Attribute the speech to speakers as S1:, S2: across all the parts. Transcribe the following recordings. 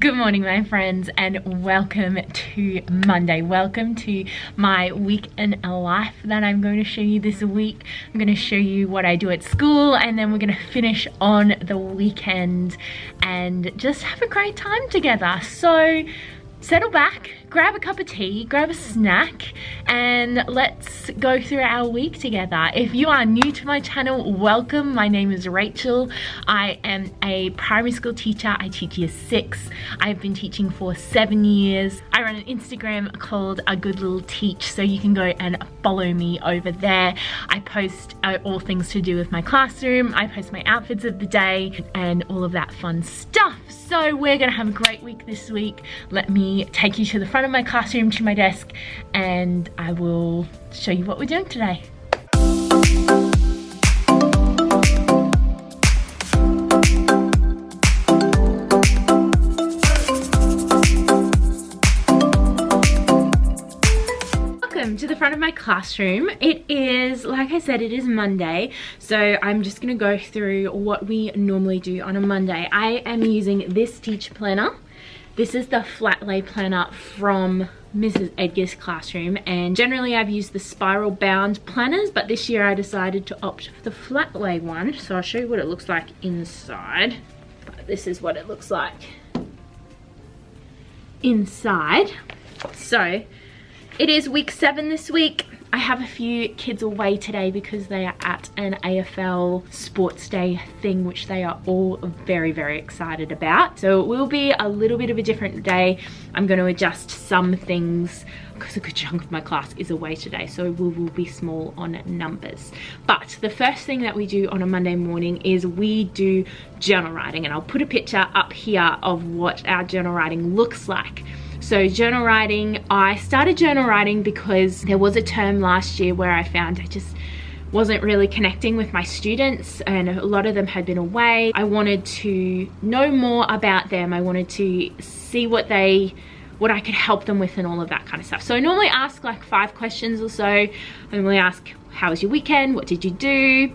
S1: Good morning, my friends, and welcome to Monday. Welcome to my week in life that I'm going to show you this week. I'm going to show you what I do at school, and then we're going to finish on the weekend and just have a great time together. So settle back, grab a cup of tea, grab a snack, and let's go through our week together. If you are new to my channel, welcome. My name is Rachel. I am a primary school teacher. I teach year 6. I've been teaching for 7 years. I run an Instagram called A Good Little Teach, so you can go and follow me over there. I post all things to do with my classroom. I post my outfits of the day and all of that fun stuff. So we're gonna have a great week this week. Let me take you to the front of my classroom, to my desk, and I will show you what we're doing today. Welcome to the front of my classroom. It is, like I said, it is Monday, so I'm just gonna go through what we normally do on a Monday. I am using this teacher planner. This is the flat lay planner from Mrs. Edgar's classroom, and generally I've used the spiral bound planners, but this year I decided to opt for the flat lay one. So I'll show you what it looks like inside. But this is what it looks like inside. So it is week 7 this week. I have a few kids away today because they are at an AFL sports day thing, which they are all very, very excited about. So it will be a little bit of a different day. I'm going to adjust some things because a good chunk of my class is away today, so we will be small on numbers. But the first thing that we do on a Monday morning is we do journal writing, and I'll put a picture up here of what our journal writing looks like. So journal writing, I started journal writing because there was a term last year where I found I just wasn't really connecting with my students, and a lot of them had been away. I wanted to know more about them. I wanted to see what I could help them with and all of that kind of stuff. So I normally ask like 5 questions or so. I normally ask, how was your weekend? What did you do?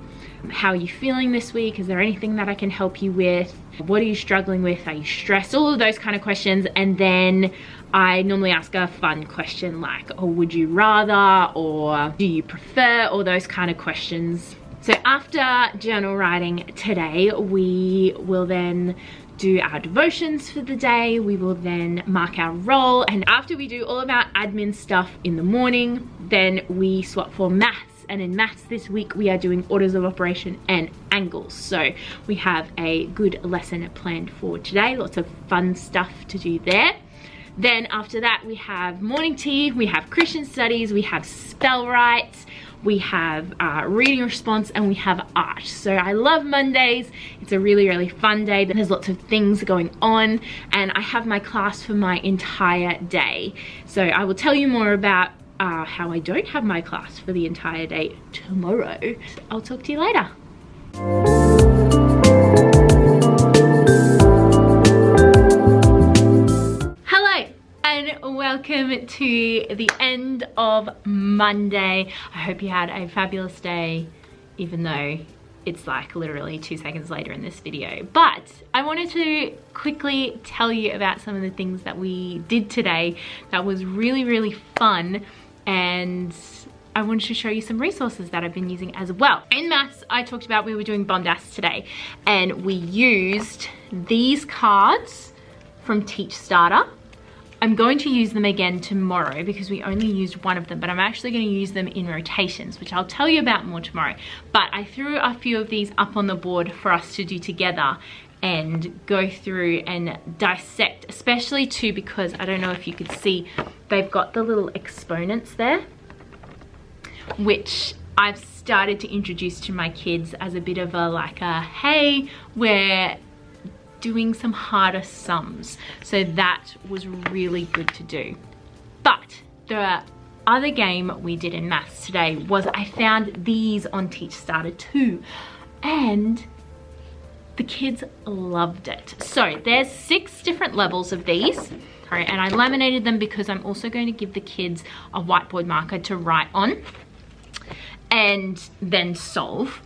S1: How are you feeling this week? Is there anything that I can help you with? What are you struggling with? Are you stressed? All of those kind of questions. And then I normally ask a fun question like, oh, would you rather, or do you prefer, or those kind of questions. So after journal writing today, we will then do our devotions for the day. We will then mark our role, and after we do all of our admin stuff in the morning, then we swap for maths. And in maths this week we are doing orders of operation and angles. So we have a good lesson planned for today. Lots of fun stuff to do there. Then after that we have morning tea, we have Christian studies, we have spell rights, we have reading response, and we have art. So I love Mondays. It's a really, really fun day. There's lots of things going on, and I have my class for my entire day. So I will tell you more about how I don't have my class for the entire day tomorrow. I'll talk to you later. Hello and welcome to the end of Monday. I hope you had a fabulous day, even though it's like literally 2 seconds later in this video. But I wanted to quickly tell you about some of the things that we did today that was really, really fun. And I wanted to show you some resources that I've been using as well. In maths, I talked about we were doing BOMDAS today, and we used these cards from Teach Starter. I'm going to use them again tomorrow because we only used one of them, but I'm actually going to use them in rotations, which I'll tell you about more tomorrow. But I threw a few of these up on the board for us to do together and go through and dissect, especially too because I don't know if you could see, they've got the little exponents there, which I've started to introduce to my kids as a bit of a like a, hey, we're doing some harder sums. So that was really good to do. But the other game we did in maths today was I found these on Teach Starter too, and the kids loved it. So there's 6 different levels of these. Sorry, and I laminated them because I'm also going to give the kids a whiteboard marker to write on and then solve.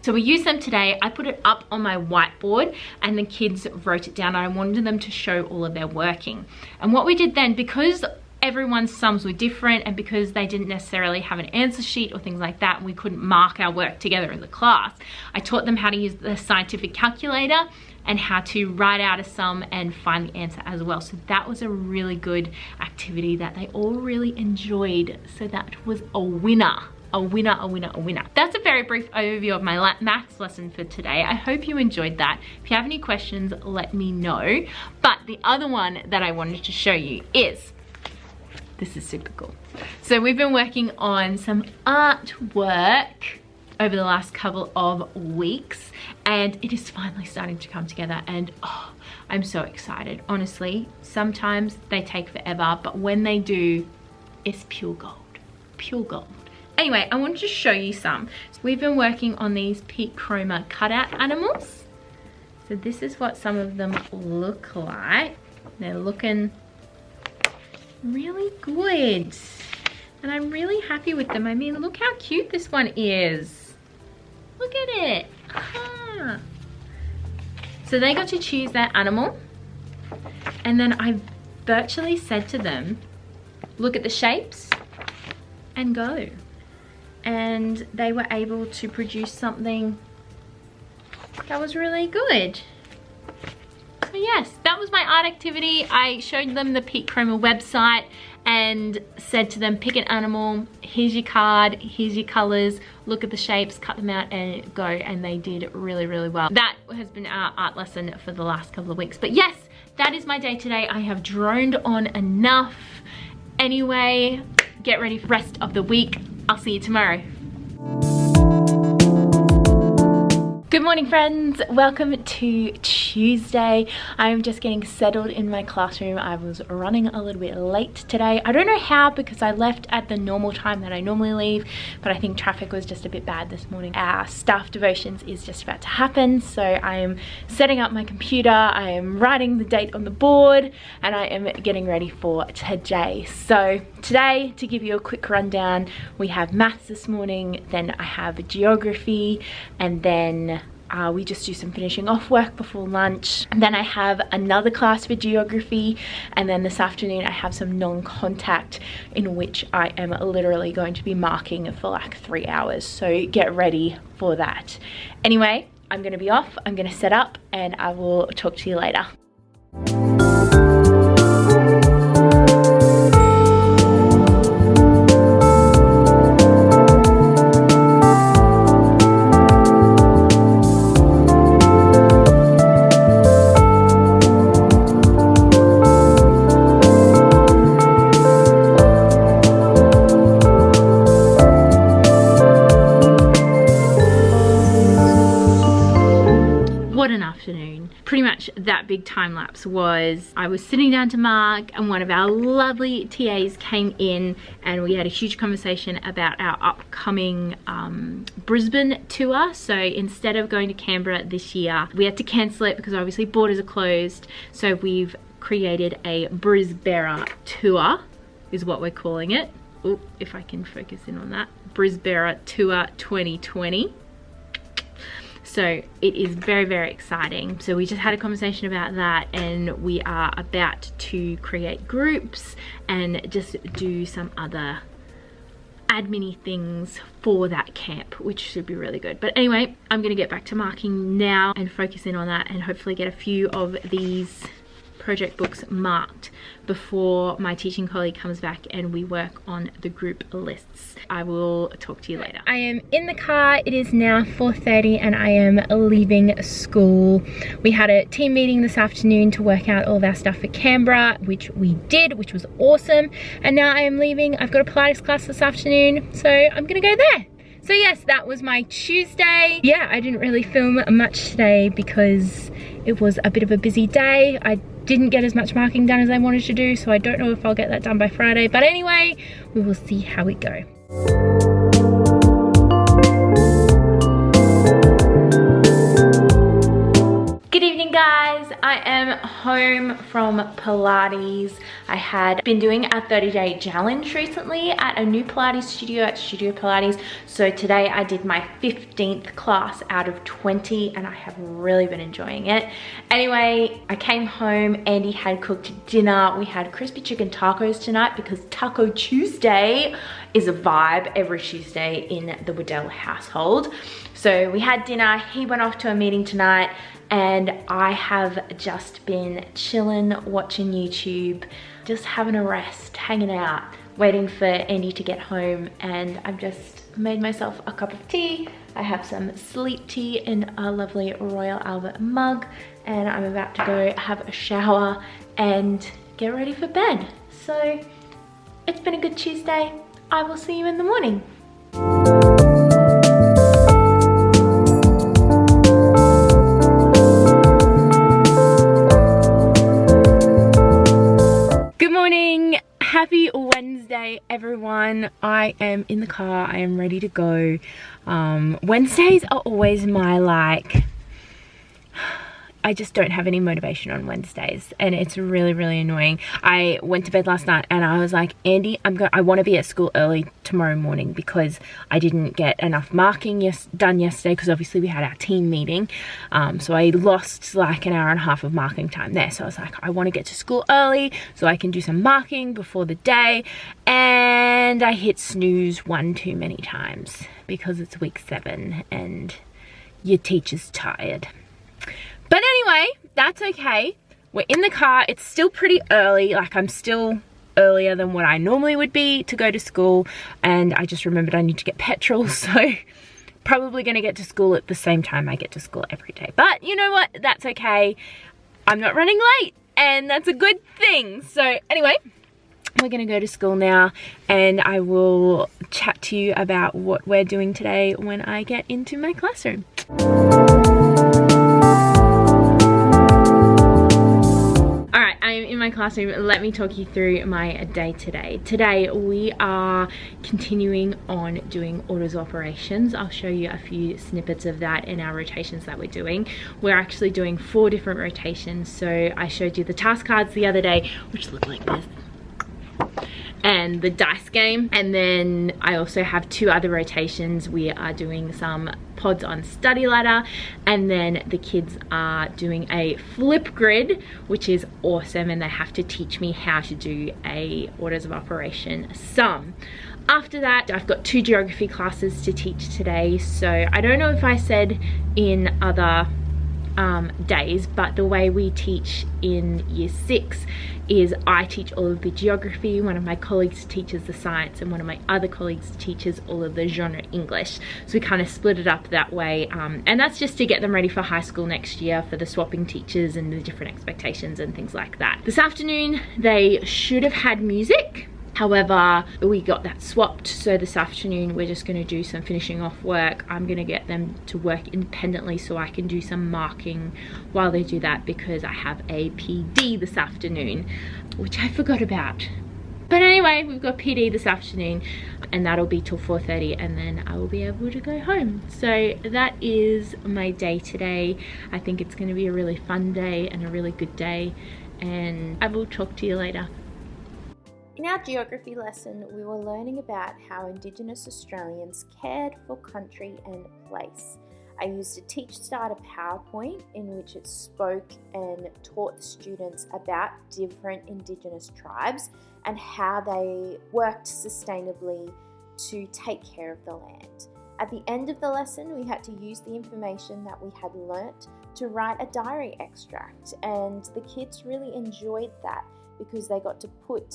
S1: So we used them today. I put it up on my whiteboard and the kids wrote it down. I wanted them to show all of their working. And what we did then, because everyone's sums were different and because they didn't necessarily have an answer sheet or things like that, and we couldn't mark our work together in the class, I taught them how to use the scientific calculator and how to write out a sum and find the answer as well. So that was a really good activity that they all really enjoyed. So that was a winner. A winner, a winner, a winner. That's a very brief overview of my maths lesson for today. I hope you enjoyed that. If you have any questions, let me know. But the other one that I wanted to show you is, this is super cool. So we've been working on some artwork over the last couple of weeks and it is finally starting to come together, and oh, I'm so excited. Honestly, sometimes they take forever, but when they do, it's pure gold, pure gold. Anyway, I wanted to show you some. So we've been working on these peak chroma cutout animals. So this is what some of them look like. They're looking really good. And I'm really happy with them. I mean, look how cute this one is. Look at it. Aha. So they got to choose their animal. And then I virtually said to them, look at the shapes and go. And they were able to produce something that was really good. So yes, that was my art activity. I showed them the Peak Chroma website and said to them, pick an animal, here's your card, here's your colors, look at the shapes, cut them out and go. And they did really, really well. That has been our art lesson for the last couple of weeks. But yes, that is my day today. I have droned on enough. Anyway, get ready for the rest of the week. I'll see you tomorrow. Good morning, friends. Welcome to Tuesday. I'm just getting settled in my classroom. I was running a little bit late today. I don't know how, because I left at the normal time that I normally leave, but I think traffic was just a bit bad this morning. Our staff devotions is just about to happen, so I am setting up my computer, I am writing the date on the board, and I am getting ready for today. So today, to give you a quick rundown, we have maths this morning, then I have geography, and then we just do some finishing off work before lunch. And then I have another class for geography, and then this afternoon I have some non-contact in which I am literally going to be marking for like 3 hours. So get ready for that. Anyway, I'm going to be off, I'm going to set up, and I will talk to you later. Pretty much that big time lapse was, I was sitting down to mark and one of our lovely TAs came in and we had a huge conversation about our upcoming Brisbane tour. So instead of going to Canberra this year, we had to cancel it because obviously borders are closed. So we've created a Brisbane tour is what we're calling it. Oh, if I can focus in on that. Brisbane Tour 2020. So it is very, very exciting. So we just had a conversation about that, and we are about to create groups and just do some other admin-y things for that camp, which should be really good. But anyway, I'm gonna get back to marking now and focus in on that and hopefully get a few of these project books marked before my teaching colleague comes back and we work on the group lists. I will talk to you later. I am in the car. It is now 4:30 and I am leaving school. We had a team meeting this afternoon to work out all of our stuff for Canberra, which we did, which was awesome. And now I am leaving. I've got a Pilates class this afternoon, so I'm gonna go there. So yes, that was my Tuesday. Yeah, I didn't really film much today because it was a bit of a busy day. I didn't get as much marking done as I wanted to do, so I don't know if I'll get that done by Friday. But anyway, we will see how we go. Good evening, guys. I am home from Pilates. I had been doing a 30-day challenge recently at a new Pilates studio at Studio Pilates. So today I did my 15th class out of 20 and I have really been enjoying it. Anyway, I came home, Andy had cooked dinner. We had crispy chicken tacos tonight because Taco Tuesday is a vibe every Tuesday in the Waddell household. So we had dinner, he went off to a meeting tonight, and I have just been chilling, watching YouTube, just having a rest, hanging out, waiting for Andy to get home, and I've just made myself a cup of tea. I have some sleep tea in a lovely Royal Albert mug, and I'm about to go have a shower and get ready for bed. So it's been a good Tuesday. I will see you in the morning. Good morning. Happy Wednesday, everyone. I am in the car. I am ready to go. Wednesdays are always my I just don't have any motivation on Wednesdays, and it's really, really annoying. I went to bed last night and I was like, Andy, I want to be at school early tomorrow morning because I didn't get enough marking done yesterday because obviously we had our team meeting. So I lost like an hour and a half of marking time there. So I was like, I want to get to school early so I can do some marking before the day. And I hit snooze one too many times because it's week 7 and your teacher's tired. But anyway, that's okay. We're in the car. It's still pretty early. Like, I'm still earlier than what I normally would be to go to school. And I just remembered I need to get petrol. So probably going to get to school at the same time I get to school every day. But you know what? That's okay. I'm not running late. And that's a good thing. So anyway, we're going to go to school now. And I will chat to you about what we're doing today when I get into my classroom. I'm in my classroom. Let me talk you through my day today. Today we are continuing on doing orders of operations. I'll show you a few snippets of that in our rotations that we're doing. We're actually doing 4 different rotations. So I showed you the task cards the other day, which look like this, and the dice game. And then I also have 2 other rotations. We are doing some pods on study ladder, and then the kids are doing a flip grid, which is awesome, and they have to teach me how to do a orders of operation sum. After that, I've got 2 geography classes to teach today. So I don't know if I said in other days, but the way we teach in year 6 is I teach all of the geography, one of my colleagues teaches the science, and one of my other colleagues teaches all of the genre English. So we kind of split it up that way, and that's just to get them ready for high school next year for the swapping teachers and the different expectations and things like that. This afternoon they should have had music. However, we got that swapped, so this afternoon we're just going to do some finishing off work. I'm going to get them to work independently so I can do some marking while they do that, because I have a PD this afternoon, which I forgot about. But anyway, we've got PD this afternoon, and that'll be till 4:30, and then I will be able to go home. So that is my day today. I think it's going to be a really fun day and a really good day, and I will talk to you later. In our geography lesson, we were learning about how Indigenous Australians cared for country and place. I used a Teach Starter PowerPoint in which it spoke and taught the students about different Indigenous tribes and how they worked sustainably to take care of the land. At the end of the lesson, we had to use the information that we had learnt to write a diary extract, and the kids really enjoyed that because they got to put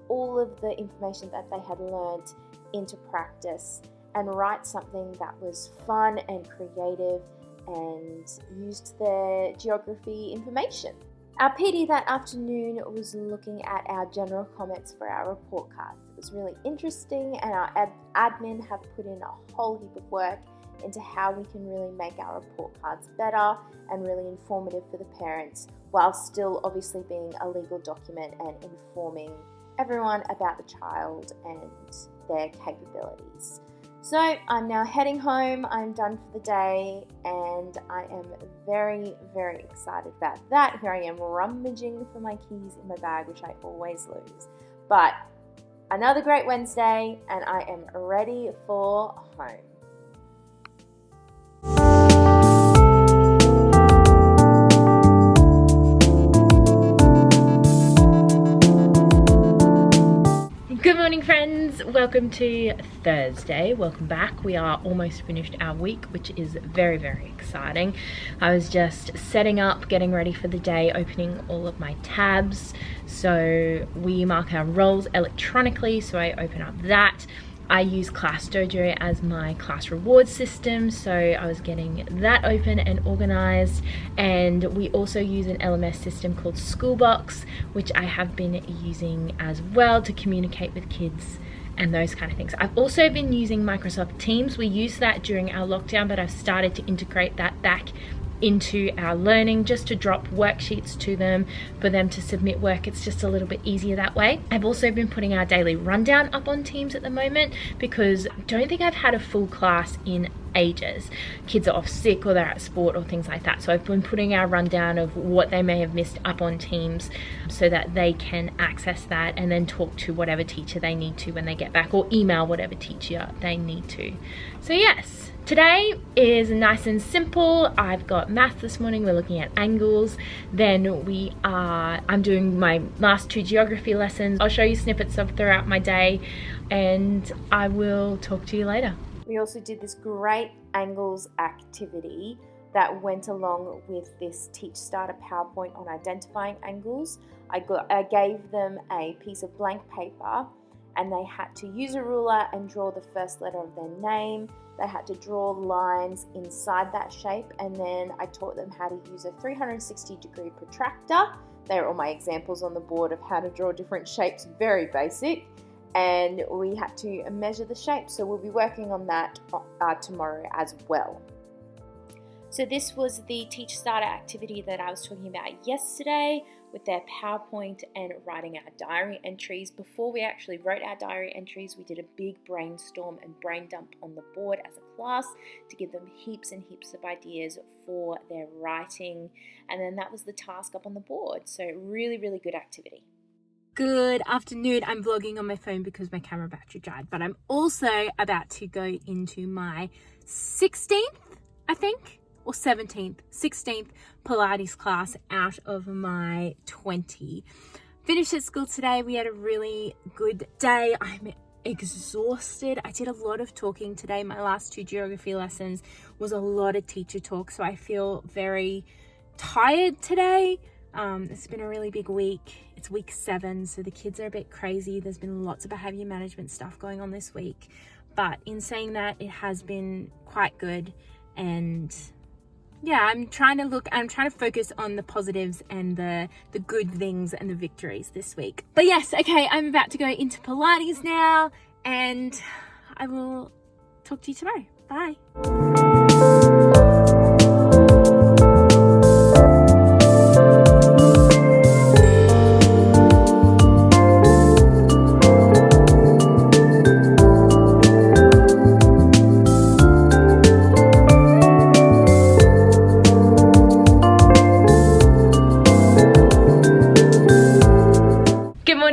S1: all of the information that they had learnt into practice and write something that was fun and creative and used their geography information. Our PD that afternoon was looking at our general comments for our report cards. It was really interesting, and our admin have put in a whole heap of work into how we can really make our report cards better and really informative for the parents, while still obviously being a legal document and informing everyone about the child and their capabilities.
S2: So I'm now heading home. I'm done for the day and I am very, very excited about that. Here I am rummaging for my keys in my bag, which I always lose. But another great Wednesday and I am ready for home.
S1: Good morning, friends. Welcome to Thursday. Welcome back. We are almost finished our week, which is very, very exciting. I was just setting up, getting ready for the day, opening all of my tabs. So we mark our roles electronically, so I open up that. I use Class Dojo as my class reward system, so I was getting that open and organized. And we also use an LMS system called Schoolbox, which I have been using as well to communicate with kids and those kind of things. I've also been using Microsoft Teams. We used that during our lockdown, but I've started to integrate that back into our learning, just to drop worksheets to them for them to submit work. It's just a little bit easier that way. I've also been putting our daily rundown up on Teams at the moment because I don't think I've had a full class in ages. Kids are off sick or they're at sport or things like that. So I've been putting our rundown of what they may have missed up on Teams so that they can access that and then talk to whatever teacher they need to when they get back, or email whatever teacher they need to. So yes, today is nice and simple. I've got math this morning. We're looking at angles. Then I'm doing my last 2 geography lessons. I'll show you snippets of throughout my day and I will talk to you later.
S2: We also did this great angles activity that went along with this Teach Starter PowerPoint on identifying angles. I gave them a piece of blank paper and they had to use a ruler and draw the first letter of their name. They had to draw lines inside that shape, and then I taught them how to use a 360-degree protractor. They're all my examples on the board of how to draw different shapes, very basic. And we had to measure the shape, so we'll be working on that tomorrow as well. So this was the Teach Starter activity that I was talking about yesterday with their PowerPoint and writing our diary entries. Before we actually wrote our diary entries, we did a big brainstorm and brain dump on the board as a class to give them heaps and heaps of ideas for their writing. And then that was the task up on the board. So really, really good activity.
S3: Good afternoon. I'm vlogging on my phone because my camera battery died, but I'm also about to go into my 16th, I think, or 16th Pilates class out of my 20. Finished at school today. We had a really good day. I'm exhausted. I did a lot of talking today. My last 2 geography lessons was a lot of teacher talk, so I feel very tired today. It's been a really big week. It's week 7, so the kids are a bit crazy. There's been lots of behavior management stuff going on this week, but in saying that, it has been quite good. And yeah, I'm trying to focus on the positives and the good things and the victories this week. But yes, okay, I'm about to go into Pilates now and I will talk to you tomorrow. Bye.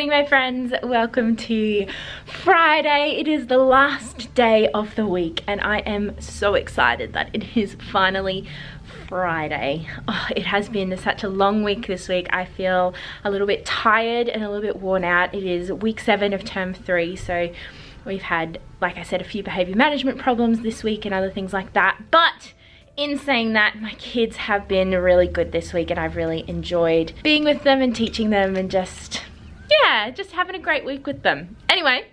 S1: My friends, welcome to Friday. It is the last day of the week and I am so excited that it is finally Friday. Oh, it has been such a long week this week. I feel a little bit tired and a little bit worn out. It is week 7 of term 3, so we've had, like I said, a few behavior management problems this week and other things like that. But in saying that, my kids have been really good this week and I've really enjoyed being with them and teaching them and just having a great week with them. Anyway,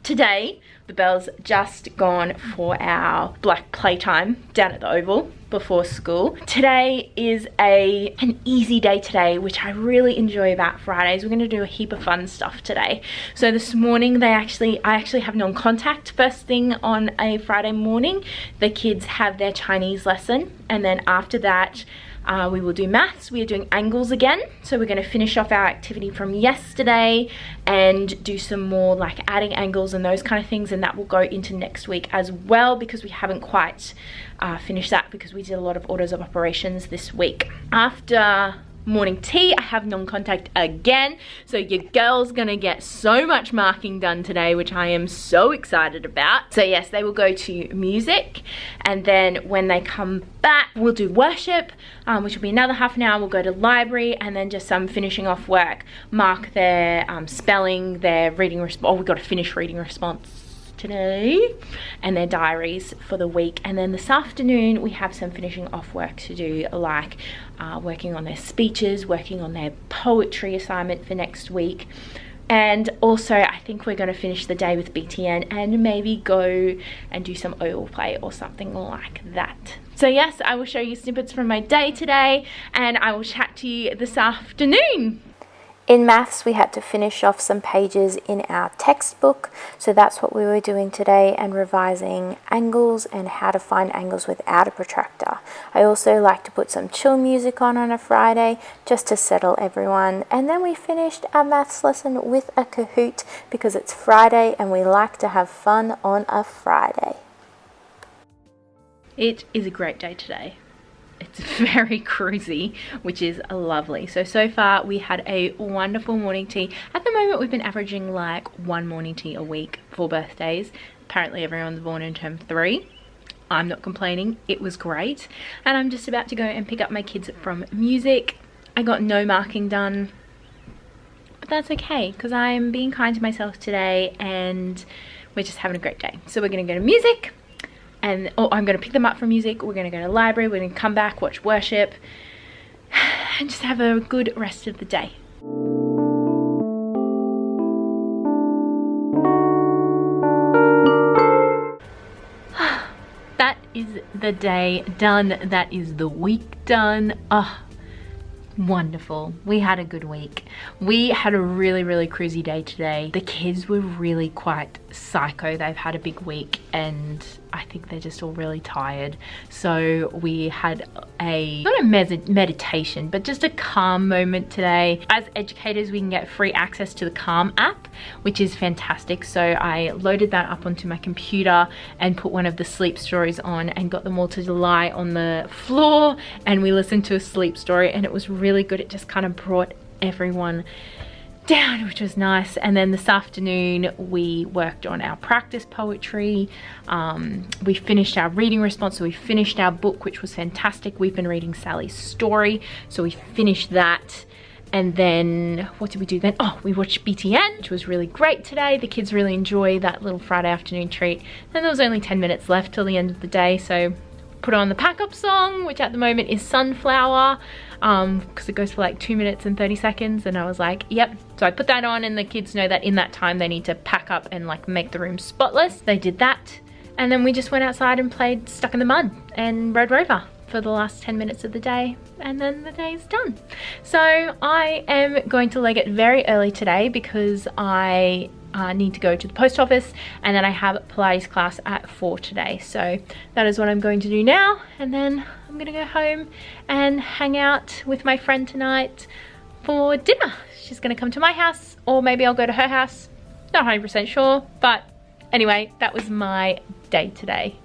S1: today the bell's just gone for our black playtime down at the Oval before school. Today is an easy day today, which I really enjoy about Fridays. We're going to do a heap of fun stuff today. So this morning I actually have non-contact first thing on a Friday morning. The kids have their Chinese lesson, and then after that We will do maths. We are doing angles again. So we're going to finish off our activity from yesterday and do some more like adding angles and those kind of things. And that will go into next week as well, because we haven't quite finished that because we did a lot of orders of operations this week. After morning tea, I have non-contact again, so your girl's gonna get so much marking done today, which I am so excited about. So yes, they will go to music, and then when they come back we'll do worship, which will be another half an hour. We'll go to library, and then just some finishing off work, mark their spelling, their reading response. Oh, we've got to finish reading response today, and their diaries for the week. And then this afternoon we have some finishing off work to do, like working on their speeches, working on their poetry assignment for next week. And also I think we're going to finish the day with BTN and maybe go and do some oil play or something like that. So yes, I will show you snippets from my day today, and I will chat to you this afternoon.
S2: In maths, we had to finish off some pages in our textbook, so that's what we were doing today, and revising angles and how to find angles without a protractor. I also like to put some chill music on a Friday just to settle everyone. And then we finished our maths lesson with a Kahoot because it's Friday and we like to have fun on a Friday.
S1: It is a great day today. It's very cruisy, which is lovely. So far we had a wonderful morning tea. At the moment we've been averaging like one morning tea a week for birthdays. Apparently everyone's born in term 3. I'm not complaining, it was great. And I'm just about to go and pick up my kids from music. I got no marking done, but that's okay because I'm being kind to myself today and we're just having a great day. So we're going to go to music. And I'm going to pick them up from music, we're going to go to the library, we're going to come back, watch worship, and just have a good rest of the day. That is the day done. That is the week done. Wonderful. We had a good week. We had a really cruisy day today. The kids were really quite psycho. They've had a big week and I think they're just all really tired. So we had not a meditation, but just a calm moment today. As educators, we can get free access to the Calm app, which is fantastic. So I loaded that up onto my computer and put one of the sleep stories on and got them all to lie on the floor, and we listened to a sleep story, and it was really good. It just kind of brought everyone down, which was nice. And then this afternoon we worked on our practice poetry. We finished our reading response, so we finished our book, which was fantastic. We've been reading Sally's story, so we finished that. And then what did we do then? Oh, we watched BTN, which was really great today. The kids really enjoy that little Friday afternoon treat. And there was only 10 minutes left till the end of the day, so put on the pack up song, which at the moment is Sunflower, because it goes for like 2 minutes and 30 seconds, and I was like, yep. So I put that on, and the kids know that in that time they need to pack up and like make the room spotless. They did that, and then we just went outside and played Stuck in the Mud and Red Rover for the last 10 minutes of the day, and then the day is done. So I am going to leg it very early today because I need to go to the post office, and then I have Pilates class at 4 today. So that is what I'm going to do now, and then I'm gonna go home and hang out with my friend tonight for dinner. She's gonna come to my house, or maybe I'll go to her house. Not 100% sure, but anyway, that was my day today.